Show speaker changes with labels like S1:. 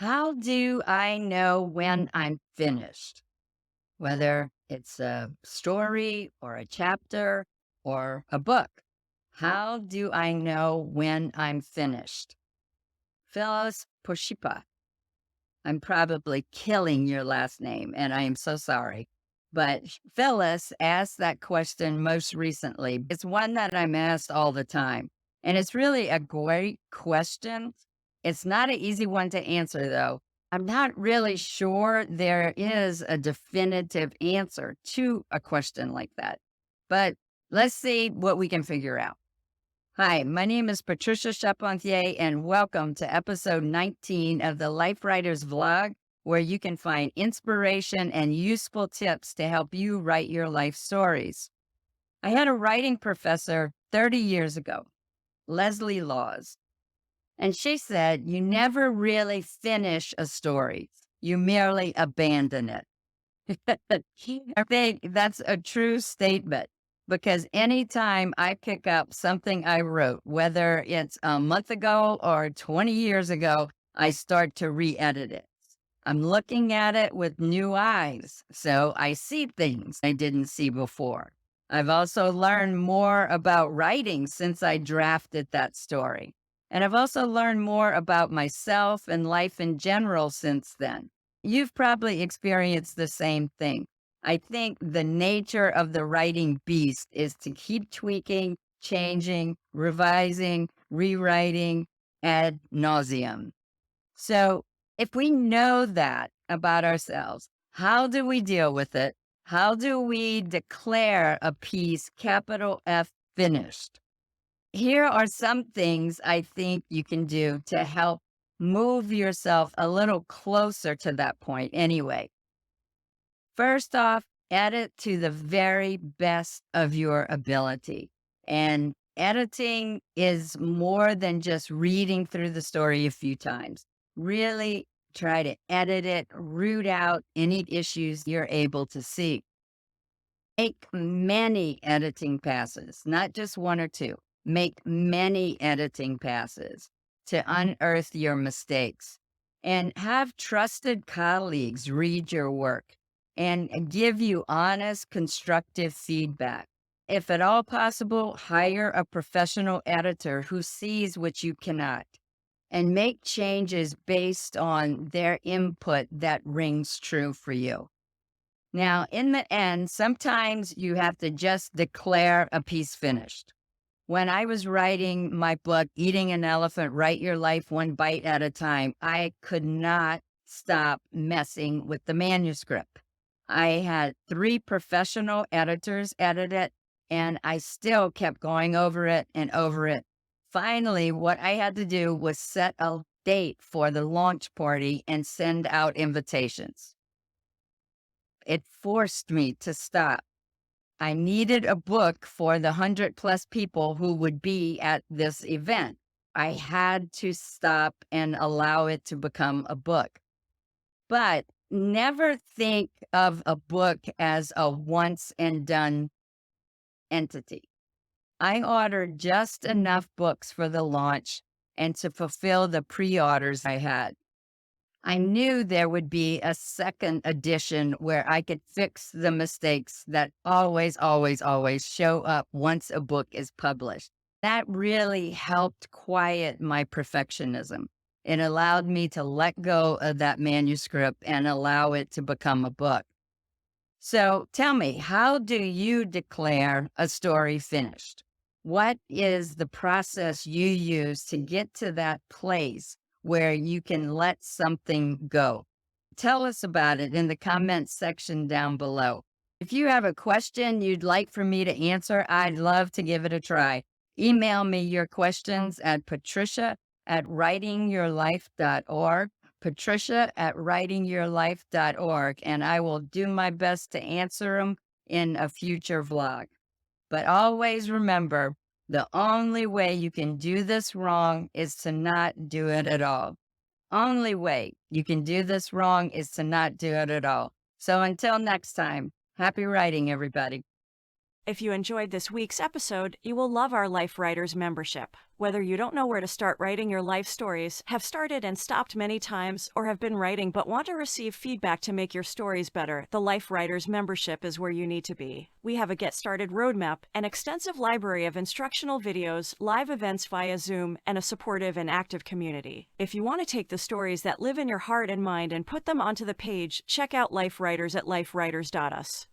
S1: How do I know when I'm finished? Whether it's a story or a chapter or a book. How do I know when I'm finished? Phyllis Pociopa. I'm probably killing your last name, and I am so sorry. But Phyllis asked that question most recently. It's one that I'm asked all the time. And it's really a great question. It's not an easy one to answer, though. I'm not really sure there is a definitive answer to a question like that. But let's see what we can figure out. Hi, my name is Patricia Charpentier, and welcome to episode 19 of the Life Writers Vlog, where you can find inspiration and useful tips to help you write your life stories. I had a writing professor 30 years ago, Leslie Laws, and she said, "You never really finish a story, you merely abandon it." I think that's a true statement because anytime I pick up something I wrote, whether it's a month ago or 20 years ago, I start to re-edit it. I'm looking at it with new eyes, so I see things I didn't see before. I've also learned more about writing since I drafted that story. And I've also learned more about myself and life in general since then. You've probably experienced the same thing. I think the nature of the writing beast is to keep tweaking, changing, revising, rewriting ad nauseum. So, if we know that about ourselves, how do we deal with it? How do we declare a piece, capital F, finished? Here are some things I think you can do to help move yourself a little closer to that point anyway. First off, edit to the very best of your ability. And editing is more than just reading through the story a few times. Really try to edit it, root out any issues you're able to see. Make many editing passes, not just one or two. Make many editing passes to unearth your mistakes and have trusted colleagues read your work and give you honest, constructive feedback. If at all possible, hire a professional editor who sees what you cannot and make changes based on their input that rings true for you. Now, in the end, sometimes you have to just declare a piece finished. When I was writing my book, Eating an Elephant, Write Your Life One Bite at a Time, I could not stop messing with the manuscript. I had 3 professional editors edit it, and I still kept going over it and over it. Finally, what I had to do was set a date for the launch party and send out invitations. It forced me to stop. I needed a book for the 100+ people who would be at this event. I had to stop and allow it to become a book. But never think of a book as a once and done entity. I ordered just enough books for the launch and to fulfill the pre-orders I had. I knew there would be a second edition where I could fix the mistakes that always, always, always show up once a book is published. That really helped quiet my perfectionism. It allowed me to let go of that manuscript and allow it to become a book. So tell me, how do you declare a story finished? What is the process you use to get to that place where you can let something go? Tell us about it in the comments section down below. If you have a question you'd like for me to answer, I'd love to give it a try. Email me your questions at patricia@writingyourlife.org, patricia@writingyourlife.org, and I will do my best to answer them in a future vlog. But always remember, the only way you can do this wrong is to not do it at all. Only way you can do this wrong is to not do it at all. So until next time, happy writing, everybody.
S2: If you enjoyed this week's episode, you will love our Life Writers membership. Whether you don't know where to start writing your life stories, have started and stopped many times, or have been writing but want to receive feedback to make your stories better, the Life Writers membership is where you need to be. We have a Get Started roadmap, an extensive library of instructional videos, live events via Zoom, and a supportive and active community. If you want to take the stories that live in your heart and mind and put them onto the page, check out Life Writers at lifewriters.us.